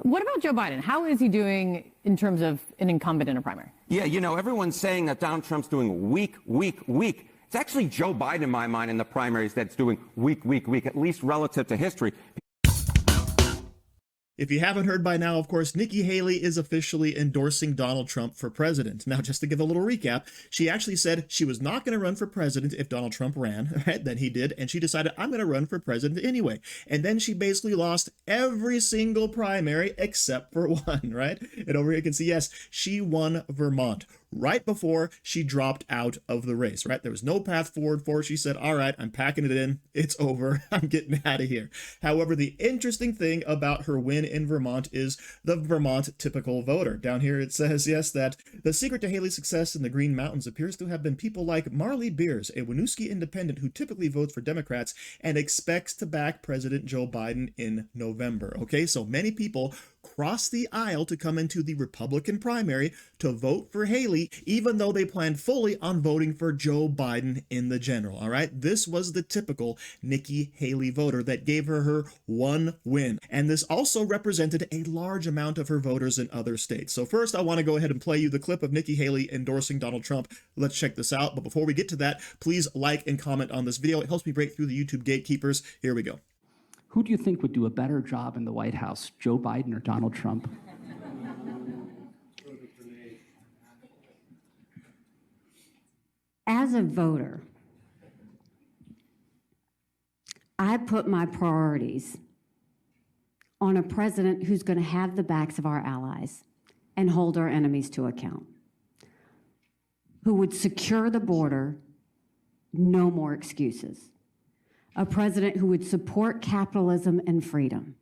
What about Joe Biden? How is he doing in terms of an incumbent in a primary? Yeah, you know, everyone's saying that Donald Trump's doing weak. It's actually Joe Biden, in my mind, in the primaries that's doing weak, at least relative to history. If you haven't heard by now, of course, Nikki Haley is officially endorsing Donald Trump for president. Now, just to give a little recap, she actually said she was not going to run for president if Donald Trump ran, right? Then he did, and she decided, I'm going to run for president anyway. And then she basically lost every single primary except for one, right? And over here you can see, yes, she won Vermont right before she dropped out of the race, right? There was no path forward for her. She said, all right, I'm packing it in. It's over. I'm getting out of here. However, the interesting thing about her win in Vermont is the Vermont typical voter. Down here it says, yes, that the secret to Haley's success in the Green Mountains appears to have been people like Marley Beers, a Winooski independent who typically votes for Democrats and expects to back President Joe Biden in November. Okay, so many people cross the aisle to come into the Republican primary to vote for Haley, even though they planned fully on voting for Joe Biden in the general. All right, this was the typical Nikki Haley voter that gave her one win. And this also represented a large amount of her voters in other states. So first, I want to go ahead and play you the clip of Nikki Haley endorsing Donald Trump. Let's check this out. But before we get to that, please like and comment on this video. It helps me break through the YouTube gatekeepers. Here we go. Who do you think would do a better job in the White House, Joe Biden or Donald Trump? As a voter, I put my priorities on a president who's going to have the backs of our allies and hold our enemies to account, who would secure the border, no more excuses. A president who would support capitalism and freedom.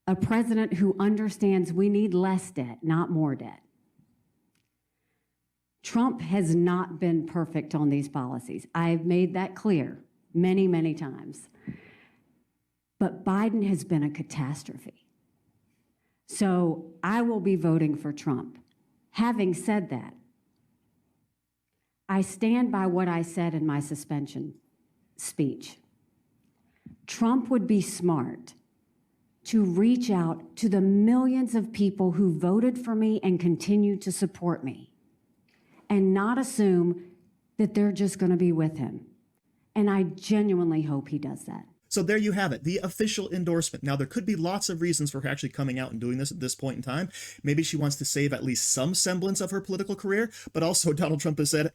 A president who understands we need less debt, not more debt. Trump has not been perfect on these policies. I've made that clear many, many times. But Biden has been a catastrophe. So I will be voting for Trump. Having said that, I stand by what I said in my suspension speech. Trump would be smart to reach out to the millions of people who voted for me and continue to support me and not assume that they're just going to be with him. And I genuinely hope he does that. So there you have it, the official endorsement. Now, there could be lots of reasons for her actually coming out and doing this at this point in time. Maybe she wants to save at least some semblance of her political career, but also Donald Trump has said,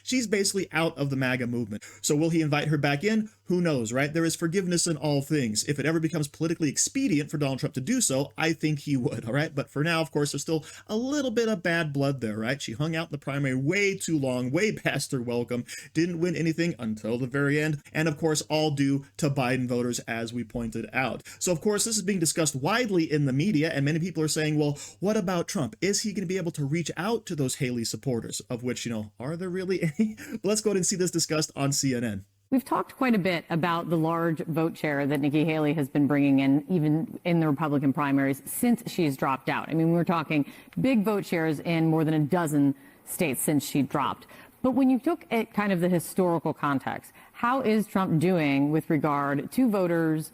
she's basically out of the MAGA movement. So will he invite her back in? Who knows, right? There is forgiveness in all things. If it ever becomes politically expedient for Donald Trump to do so, I think he would, all right? But for now, of course, there's still a little bit of bad blood there, right? She hung out in the primary way too long, way past her welcome, didn't win anything until the very end, and of course, all due to Biden voters, as we pointed out. So of course, this is being discussed widely in the media, and many people are saying, well, what about Trump? Is he going to be able to reach out to those Haley supporters, of which, are there really any? But let's go ahead and see this discussed on CNN. We've talked quite a bit about the large vote share that Nikki Haley has been bringing in, even in the Republican primaries, since she's dropped out. I mean, we're talking big vote shares in more than a dozen states since she dropped. But when you look at kind of the historical context, how is Trump doing with regard to voters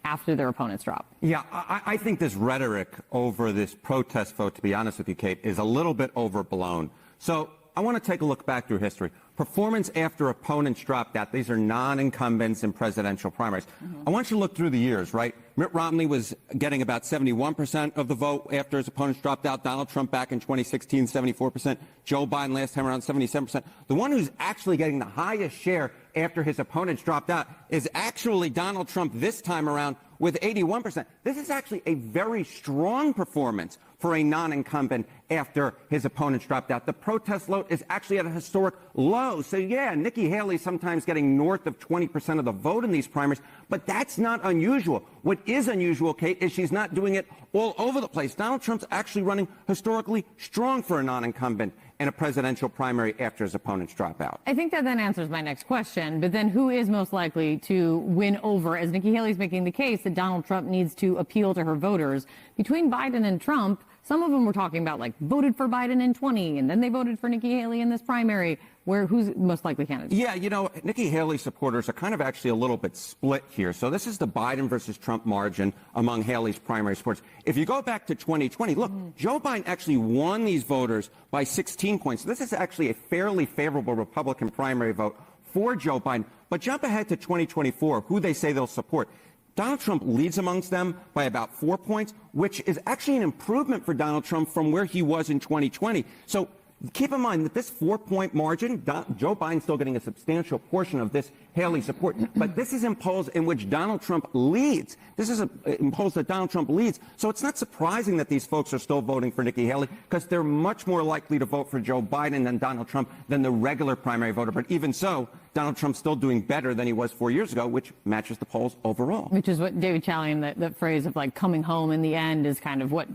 after their opponents drop? Yeah, I think this rhetoric over this protest vote, to be honest with you, Kate, is a little bit overblown. So I want to take a look back through history. Performance after opponents dropped out. These are non-incumbents in presidential primaries. I want you to look through the years, right? Mitt Romney was getting about 71% of the vote after his opponents dropped out. Donald Trump back in 2016, 74%. Joe Biden last time around, 77%. The one who's actually getting the highest share after his opponents dropped out is actually Donald Trump this time around with 81%. This is actually a very strong performance for a non-incumbent after his opponents dropped out. The protest vote is actually at a historic low. So, yeah, Nikki Haley sometimes getting north of 20% of the vote in these primaries, but that's not unusual. What is unusual, Kate, is she's not doing it all over the place. Donald Trump's actually running historically strong for a non-incumbent in a presidential primary after his opponents drop out. I think that then answers my next question, but then who is most likely to win over, as Nikki Haley's making the case that Donald Trump needs to appeal to her voters? Between Biden and Trump, Some of them were talking about like voted for Biden in 20, and then they voted for Nikki Haley in this primary. Who's most likely candidate? Yeah, Nikki Haley supporters are kind of actually a little bit split here. So this is the Biden versus Trump margin among Haley's primary supporters. If you go back to 2020, look, Joe Biden actually won these voters by 16 points. This is actually a fairly favorable Republican primary vote for Joe Biden. But jump ahead to 2024, who they say they'll support. Donald Trump leads amongst them by about 4 points, which is actually an improvement for Donald Trump from where he was in 2020. So keep in mind that this 4-point margin, Joe Biden's still getting a substantial portion of this Haley support. But this is in polls in which Donald Trump leads. This is in polls that Donald Trump leads. So it's not surprising that these folks are still voting for Nikki Haley, because they're much more likely to vote for Joe Biden than Donald Trump than the regular primary voter. But even so, Donald Trump's still doing better than he was 4 years ago, which matches the polls overall. Which is what David Chalian, that phrase of like coming home in the end, is kind of what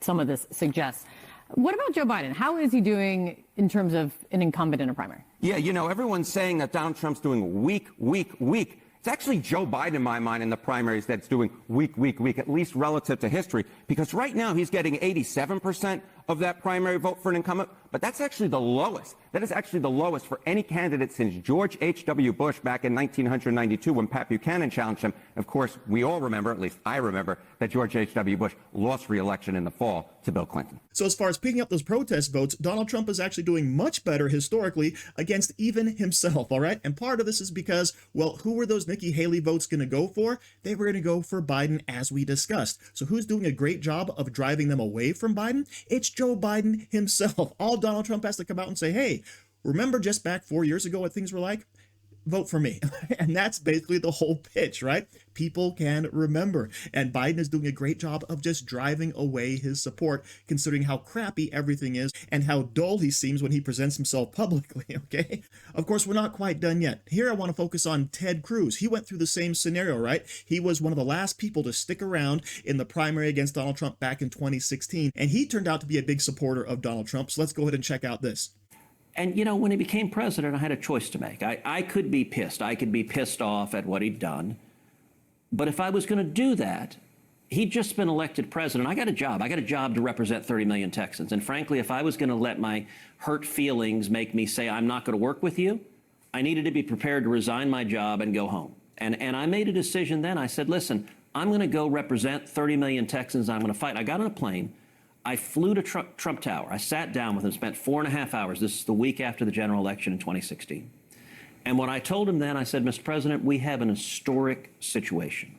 some of this suggests. What about Joe Biden? How is he doing in terms of an incumbent in a primary? Yeah, everyone's saying that Donald Trump's doing weak. It's actually Joe Biden, in my mind, in the primaries that's doing weak, at least relative to history, because right now he's getting 87% of that primary vote for an incumbent, but that's actually the lowest. That is actually the lowest for any candidate since George H.W. Bush back in 1992 when Pat Buchanan challenged him. Of course, we all remember, at least I remember, that George H.W. Bush lost re-election in the fall to Bill Clinton. So as far as picking up those protest votes, Donald Trump is actually doing much better historically against even himself, all right? And part of this is because, well, who were those Nikki Haley votes going to go for? They were going to go for Biden, as we discussed. So who's doing a great job of driving them away from Biden? It's Joe Biden himself. All Donald Trump has to come out and say, hey, remember just back 4 years ago what things were like? Vote for me. And that's basically the whole pitch, right? People can remember. And Biden is doing a great job of just driving away his support, considering how crappy everything is and how dull he seems when he presents himself publicly, okay? Of course, we're not quite done yet. Here I want to focus on Ted Cruz. He went through the same scenario, right? He was one of the last people to stick around in the primary against Donald Trump back in 2016, and he turned out to be a big supporter of Donald Trump. So let's go ahead and check out this. And, when he became president, I had a choice to make. I could be pissed. I could be pissed off at what he'd done. But if I was going to do that, he'd just been elected president. I got a job. I got a job to represent 30 million Texans. And frankly, if I was going to let my hurt feelings make me say, I'm not going to work with you, I needed to be prepared to resign my job and go home. And I made a decision then. I said, listen, I'm going to go represent 30 million Texans. I'm going to fight. I got on a plane. I flew to Trump Tower. I sat down with him, spent 4.5 hours. This is the week after the general election in 2016. And what I told him then, I said, Mr. President, we have an historic situation.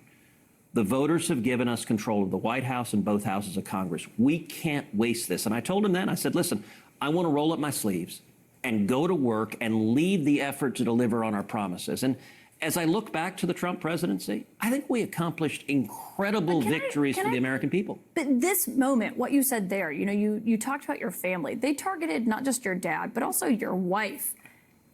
The voters have given us control of the White House and both houses of Congress. We can't waste this. And I told him then, I said, listen, I want to roll up my sleeves and go to work and lead the effort to deliver on our promises. And as I look back to the Trump presidency, I think we accomplished incredible victories for the American people. But this moment, what you said there, you talked about your family. They targeted not just your dad, but also your wife.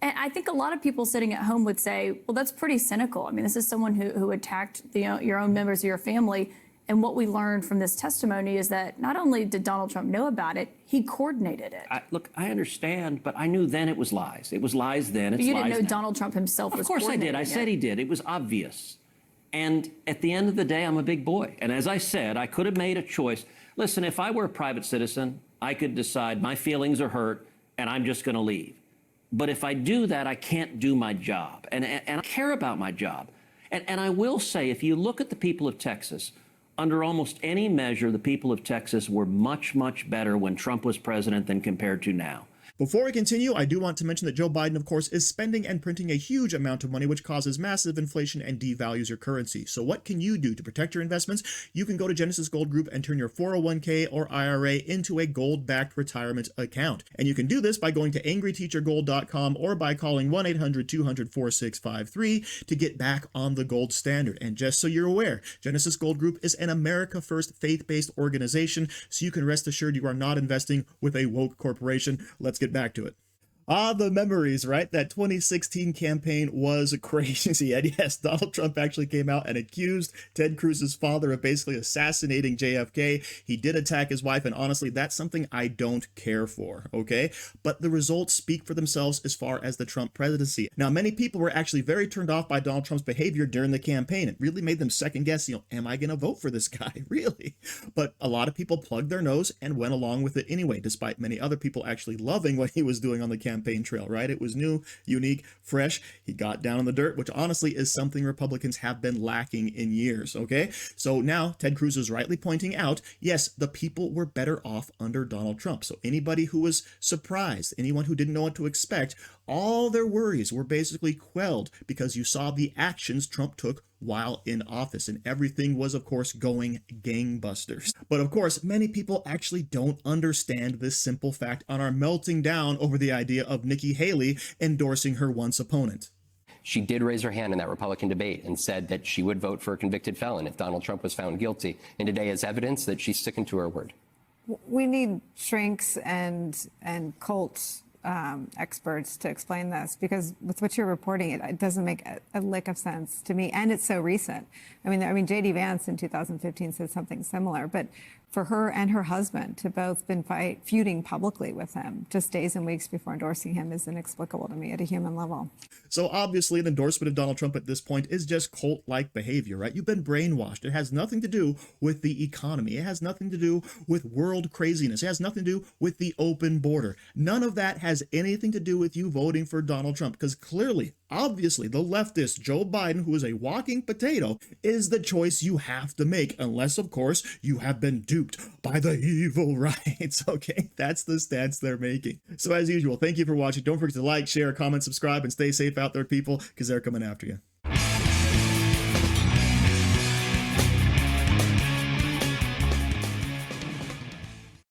And I think a lot of people sitting at home would say, well, that's pretty cynical. I mean, this is someone who attacked your own members of your family. And what we learned from this testimony is that not only did Donald Trump know about it, he coordinated it. Look, I understand, but I knew then it was lies. It was lies then. It's but you lies didn't know now. Donald Trump himself was Of course coordinating I did. I said he did. It was obvious. And at the end of the day, I'm a big boy. And as I said, I could have made a choice. Listen, if I were a private citizen, I could decide my feelings are hurt and I'm just going to leave. But if I do that, I can't do my job. And I care about my job. And I will say, if you look at the people of Texas, under almost any measure, the people of Texas were much, much better when Trump was president than compared to now. Before we continue, I do want to mention that Joe Biden, of course, is spending and printing a huge amount of money, which causes massive inflation and devalues your currency. So what can you do to protect your investments? You can go to Genesis Gold Group and turn your 401k or IRA into a gold-backed retirement account. And you can do this by going to angryteachergold.com or by calling 1-800-200-4653 to get back on the gold standard. And just so you're aware, Genesis Gold Group is an America First faith-based organization, so you can rest assured you are not investing with a woke corporation. Let's get back to it. Ah, the memories, right? That 2016 campaign was crazy. And yes, Donald Trump actually came out and accused Ted Cruz's father of basically assassinating JFK. He did attack his wife, and honestly, that's something I don't care for, okay? But the results speak for themselves as far as the Trump presidency. Now, many people were actually very turned off by Donald Trump's behavior during the campaign. It really made them second guess, am I going to vote for this guy? Really? But a lot of people plugged their nose and went along with it anyway, despite many other people actually loving what he was doing on the campaign trail, right? It was new, unique, fresh. He got down in the dirt, which honestly is something Republicans have been lacking in years, okay? So now Ted Cruz is rightly pointing out, yes, the people were better off under Donald Trump. So anybody who was surprised, anyone who didn't know what to expect, all their worries were basically quelled because you saw the actions Trump took while in office, and everything was, of course, going gangbusters. But of course, many people actually don't understand this simple fact and are melting down over the idea of Nikki Haley endorsing her once opponent. She did raise her hand in that Republican debate and said that she would vote for a convicted felon if Donald Trump was found guilty. And today is evidence that she's sticking to her word. We need shrinks and cult experts to explain this, because with what you're reporting, it doesn't make a lick of sense to me, and it's so recent. I mean, J.D. Vance in 2015 said something similar, but for her and her husband to both been feuding publicly with him just days and weeks before endorsing him is inexplicable to me at a human level. So obviously an endorsement of Donald Trump at this point is just cult-like behavior, right? You've been brainwashed. It has nothing to do with the economy. It has nothing to do with world craziness. It has nothing to do with the open border. None of that has anything to do with you voting for Donald Trump, because clearly, obviously, the leftist Joe Biden, who is a walking potato, is the choice you have to make, unless, of course, you have been duped by the evil rights. Okay, that's the stance they're making. So as usual, thank you for watching. Don't forget to like, share, comment, subscribe, and stay safe out there, people, because they're coming after you.